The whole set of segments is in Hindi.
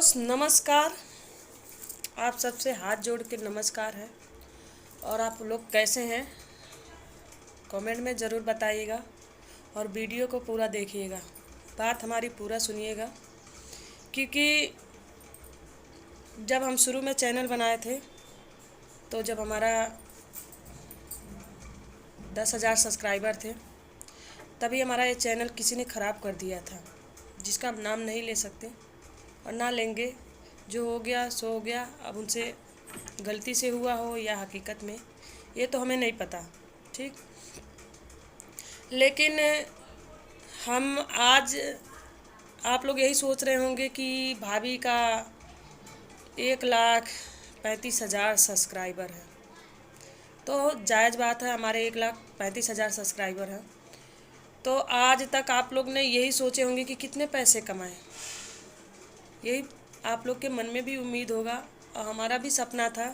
दोस्त नमस्कार। आप सबसे हाथ जोड़ के नमस्कार है। और आप लोग कैसे हैं कमेंट में ज़रूर बताइएगा और वीडियो को पूरा देखिएगा, बात हमारी पूरा सुनिएगा। क्योंकि जब हम शुरू में चैनल बनाए थे तो जब हमारा 10,000 सब्सक्राइबर थे तभी हमारा ये चैनल किसी ने ख़राब कर दिया था, जिसका हम नाम नहीं ले सकते और ना लेंगे। जो हो गया सो हो गया। अब उनसे गलती से हुआ हो या हकीकत में, ये तो हमें नहीं पता, ठीक। लेकिन हम आज आप लोग यही सोच रहे होंगे कि भाभी का 1,35,000 सब्सक्राइबर है, तो जायज़ बात है, हमारे 1,35,000 सब्सक्राइबर हैं। तो आज तक आप लोग ने यही सोचे होंगे कि कितने पैसे कमाएं, यही आप लोग के मन में भी उम्मीद होगा। और हमारा भी सपना था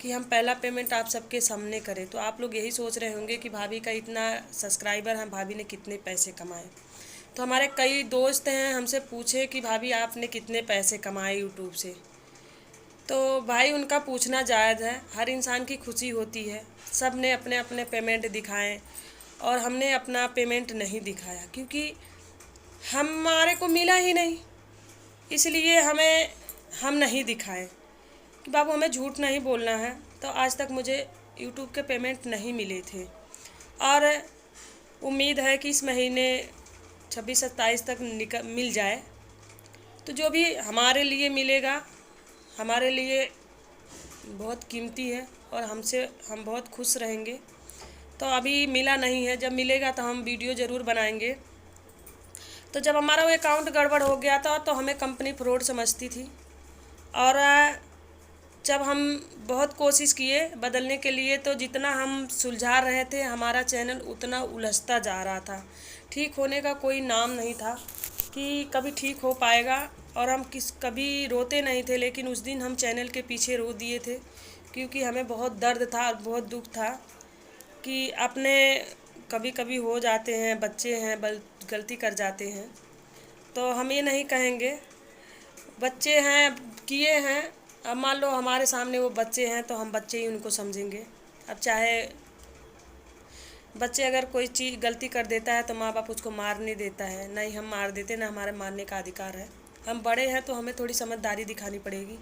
कि हम पहला पेमेंट आप सबके सामने करें। तो आप लोग यही सोच रहे होंगे कि भाभी का इतना सब्सक्राइबर है, भाभी ने कितने पैसे कमाए। तो हमारे कई दोस्त हैं हमसे पूछे कि भाभी आपने कितने पैसे कमाए यूट्यूब से। तो भाई उनका पूछना जायज़ है, हर इंसान की खुशी होती है। सब ने अपने अपने पेमेंट दिखाएं और हमने अपना पेमेंट नहीं दिखाया क्योंकि हमारे को मिला ही नहीं, इसलिए हम नहीं दिखाएं कि बाबू हमें झूठ नहीं बोलना है। तो आज तक मुझे यूट्यूब के पेमेंट नहीं मिले थे और उम्मीद है कि इस महीने 26-27 तक मिल जाए। तो जो भी हमारे लिए मिलेगा हमारे लिए बहुत कीमती है और हम बहुत खुश रहेंगे। तो अभी मिला नहीं है, जब मिलेगा तो हम वीडियो ज़रूर बनाएंगे। तो जब हमारा वो अकाउंट गड़बड़ हो गया था तो हमें कंपनी फ्रॉड समझती थी और जब हम बहुत कोशिश किए बदलने के लिए तो जितना हम सुलझा रहे थे हमारा चैनल उतना उलझता जा रहा था। ठीक होने का कोई नाम नहीं था कि कभी ठीक हो पाएगा। और हम कभी रोते नहीं थे, लेकिन उस दिन हम चैनल के पीछे रो दिए थे क्योंकि हमें बहुत दर्द था और बहुत दुख था कि अपने कभी कभी हो जाते हैं, बच्चे हैं, गलती कर जाते हैं। तो हम ये नहीं कहेंगे, बच्चे हैं किए हैं। अब मान लो हमारे सामने वो बच्चे हैं तो हम बच्चे ही उनको समझेंगे। अब चाहे बच्चे अगर कोई चीज़ गलती कर देता है तो माँ बाप उसको मार नहीं देता है, नहीं हम मार देते, ना हमारे मारने का अधिकार है। हम बड़े हैं तो हमें थोड़ी समझदारी दिखानी पड़ेगी।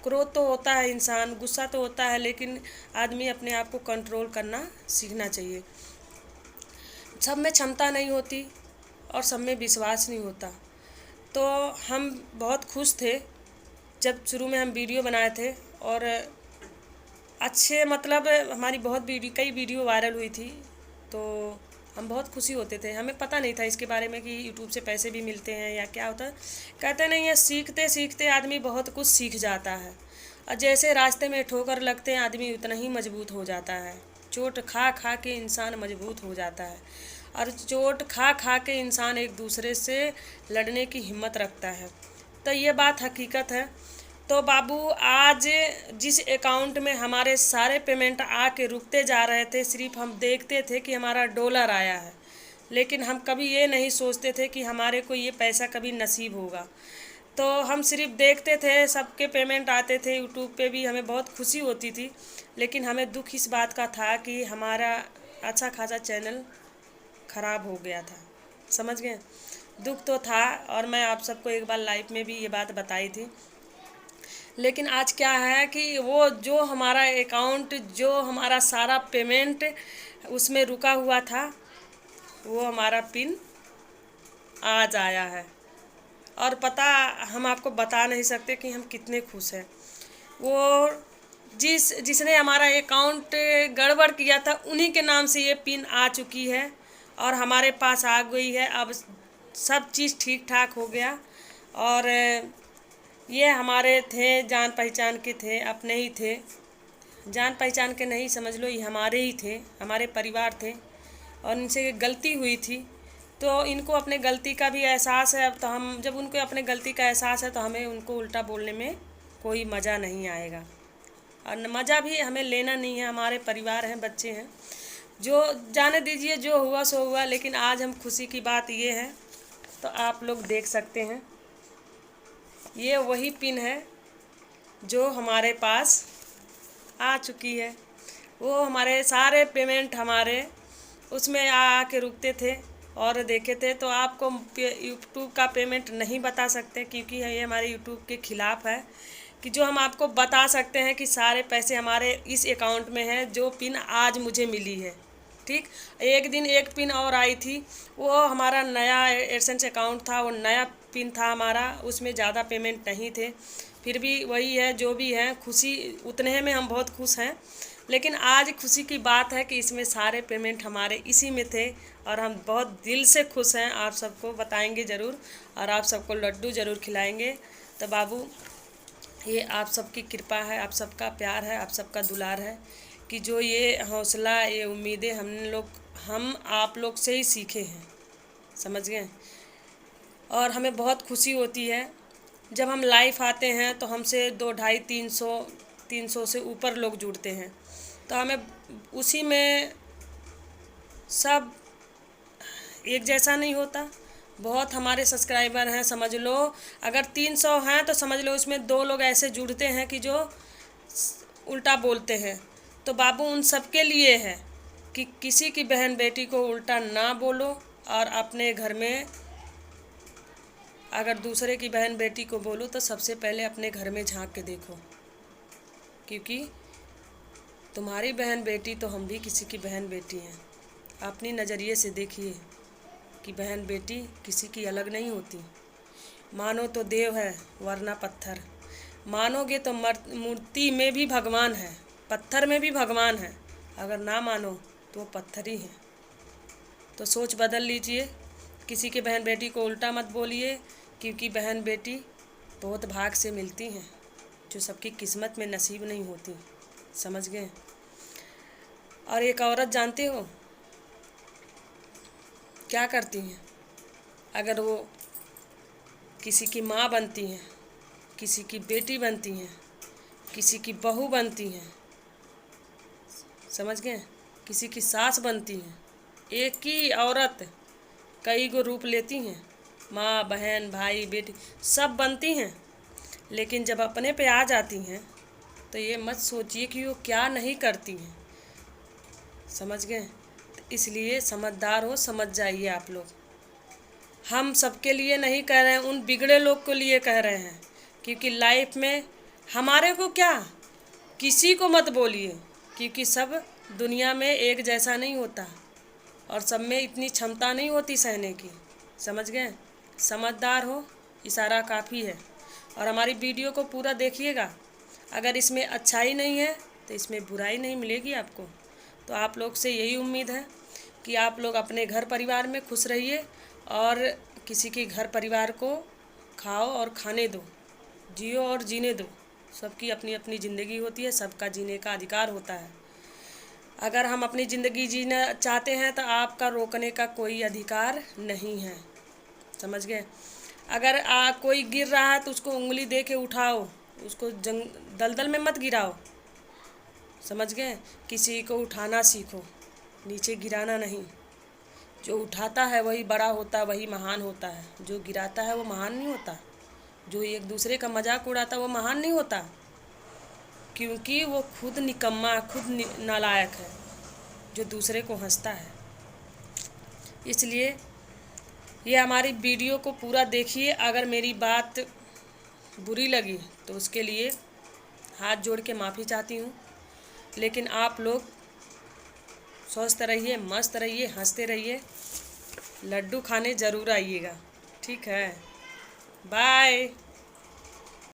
क्रोध तो होता है, इंसान गुस्सा तो होता है, लेकिन आदमी अपने आप को कंट्रोल करना सीखना चाहिए। सब में क्षमता नहीं होती और सब में विश्वास नहीं होता। तो हम बहुत खुश थे जब शुरू में हम वीडियो बनाए थे और अच्छे मतलब हमारी कई वीडियो वायरल हुई थी। तो हम बहुत खुशी होते थे, हमें पता नहीं था इसके बारे में कि यूट्यूब से पैसे भी मिलते हैं या क्या होता है। कहते नहीं है, सीखते सीखते आदमी बहुत कुछ सीख जाता है और जैसे रास्ते में ठोकर लगते हैं आदमी उतना ही मजबूत हो जाता है। चोट खा खा के इंसान मजबूत हो जाता है और चोट खा खा के इंसान एक दूसरे से लड़ने की हिम्मत रखता है। तो ये बात हकीकत है। तो बाबू आज जिस अकाउंट में हमारे सारे पेमेंट आके रुकते जा रहे थे, सिर्फ हम देखते थे कि हमारा डॉलर आया है, लेकिन हम कभी ये नहीं सोचते थे कि हमारे को ये पैसा कभी नसीब होगा। तो हम सिर्फ देखते थे, सबके पेमेंट आते थे, यूट्यूब पे भी हमें बहुत खुशी होती थी। लेकिन हमें दुख इस बात का था कि हमारा अच्छा खासा चैनल ख़राब हो गया था, समझ गए। दुख तो था और मैं आप सबको एक बार लाइव में भी ये बात बताई थी। लेकिन आज क्या है कि वो जो हमारा अकाउंट, जो हमारा सारा पेमेंट उसमें रुका हुआ था, वो हमारा पिन आज आया है। और पता, हम आपको बता नहीं सकते कि हम कितने खुश हैं। वो जिसने हमारा अकाउंट गड़बड़ किया था उन्हीं के नाम से ये पिन आ चुकी है और हमारे पास आ गई है। अब सब चीज़ ठीक ठाक हो गया और ये हमारे थे, जान पहचान के थे, अपने ही थे। जान पहचान के नहीं समझ लो, ये हमारे ही थे, हमारे परिवार थे और इनसे गलती हुई थी। तो इनको अपने गलती का भी एहसास है। अब तो हम जब उनको अपने गलती का एहसास है तो हमें उनको उल्टा बोलने में कोई मज़ा नहीं आएगा और मज़ा भी हमें लेना नहीं है। हमारे परिवार हैं, बच्चे हैं, जो जाने दीजिए, जो हुआ सो हुआ। लेकिन आज हम खुशी की बात ये है, तो आप लोग देख सकते हैं ये वही पिन है जो हमारे पास आ चुकी है। वो हमारे सारे पेमेंट हमारे उसमें आ के रुकते थे और देखे थे। तो आपको यूट्यूब का पेमेंट नहीं बता सकते, क्योंकि ये हमारे यूट्यूब के खिलाफ़ है कि जो हम आपको बता सकते हैं कि सारे पैसे हमारे इस अकाउंट में हैं जो पिन आज मुझे मिली है। ठीक, एक दिन एक पिन और आई थी, वो हमारा नया एडसेंस अकाउंट था, वो नया पिन था हमारा, उसमें ज़्यादा पेमेंट नहीं थे। फिर भी वही है, जो भी है, खुशी उतने में हम बहुत खुश हैं। लेकिन आज खुशी की बात है कि इसमें सारे पेमेंट हमारे इसी में थे और हम बहुत दिल से खुश हैं। आप सबको बताएंगे ज़रूर और आप सबको लड्डू ज़रूर खिलाएंगे। तो बाबू, ये आप सबकी कृपा है, आप सबका प्यार है, आप सबका दुलार है कि जो ये हौसला, ये उम्मीदें हम आप लोग से ही सीखे हैं, समझ गए। और हमें बहुत खुशी होती है जब हम लाइव आते हैं तो हमसे 200-250-300 से ऊपर लोग जुड़ते हैं। तो हमें उसी में सब एक जैसा नहीं होता। बहुत हमारे सब्सक्राइबर हैं, समझ लो अगर 300 हैं तो समझ लो उसमें 2 लोग ऐसे जुड़ते हैं कि जो उल्टा बोलते हैं। तो बाबू, उन सब के लिए है कि किसी की बहन बेटी को उल्टा ना बोलो, और अपने घर में अगर दूसरे की बहन बेटी को बोलो तो सबसे पहले अपने घर में झांक के देखो, क्योंकि तुम्हारी बहन बेटी तो हम भी किसी की बहन बेटी हैं। अपनी नज़रिए से देखिए कि बहन बेटी किसी की अलग नहीं होती। मानो तो देव है वरना पत्थर, मानोगे तो मूर्ति में भी भगवान है, पत्थर में भी भगवान है, अगर ना मानो तो वो पत्थर ही है। तो सोच बदल लीजिए, किसी के बहन बेटी को उल्टा मत बोलिए, क्योंकि बहन बेटी बहुत भाग से मिलती हैं जो सबकी किस्मत में नसीब नहीं होती, समझ गए। और एक औरत जानते हो क्या करती हैं? अगर वो किसी की माँ बनती हैं, किसी की बेटी बनती हैं, किसी की बहू बनती हैं, समझ गए, किसी की सास बनती हैं, एक ही औरत कई गो रूप लेती हैं, माँ, बहन, भाई, बेटी सब बनती हैं। लेकिन जब अपने पे आ जाती हैं तो ये मत सोचिए कि वो क्या नहीं करती हैं, समझ गए। तो इसलिए समझदार हो, समझ जाइए आप लोग। हम सबके लिए नहीं कह रहे हैं, उन बिगड़े लोग के लिए कह रहे हैं, क्योंकि लाइफ में हमारे को क्या, किसी को मत बोलिए, क्योंकि सब दुनिया में एक जैसा नहीं होता और सब में इतनी क्षमता नहीं होती सहने की, समझ गए। समझदार हो, इशारा काफ़ी है। और हमारी वीडियो को पूरा देखिएगा, अगर इसमें अच्छाई नहीं है तो इसमें बुराई नहीं मिलेगी आपको। तो आप लोग से यही उम्मीद है कि आप लोग अपने घर परिवार में खुश रहिए और किसी के घर परिवार को खाओ और खाने दो, जियो और जीने दो। सबकी अपनी अपनी ज़िंदगी होती है, सबका जीने का अधिकार होता है। अगर हम अपनी ज़िंदगी जीना चाहते हैं तो आपका रोकने का कोई अधिकार नहीं है, समझ गए। अगर कोई गिर रहा है तो उसको उंगली दे के उठाओ, उसको दलदल में मत गिराओ, समझ गए। किसी को उठाना सीखो, नीचे गिराना नहीं। जो उठाता है वही बड़ा होता है, वही महान होता है। जो गिराता है वो महान नहीं होता। जो एक दूसरे का मजाक उड़ाता है वो महान नहीं होता, क्योंकि वो खुद निकम्मा, खुद नालायक है जो दूसरे को हंसता है। इसलिए ये हमारी वीडियो को पूरा देखिए। अगर मेरी बात बुरी लगी तो उसके लिए हाथ जोड़ के माफ़ी चाहती हूँ। लेकिन आप लोग स्वस्थ रहिए, मस्त रहिए, हंसते रहिए, लड्डू खाने ज़रूर आइएगा, ठीक है। बाय।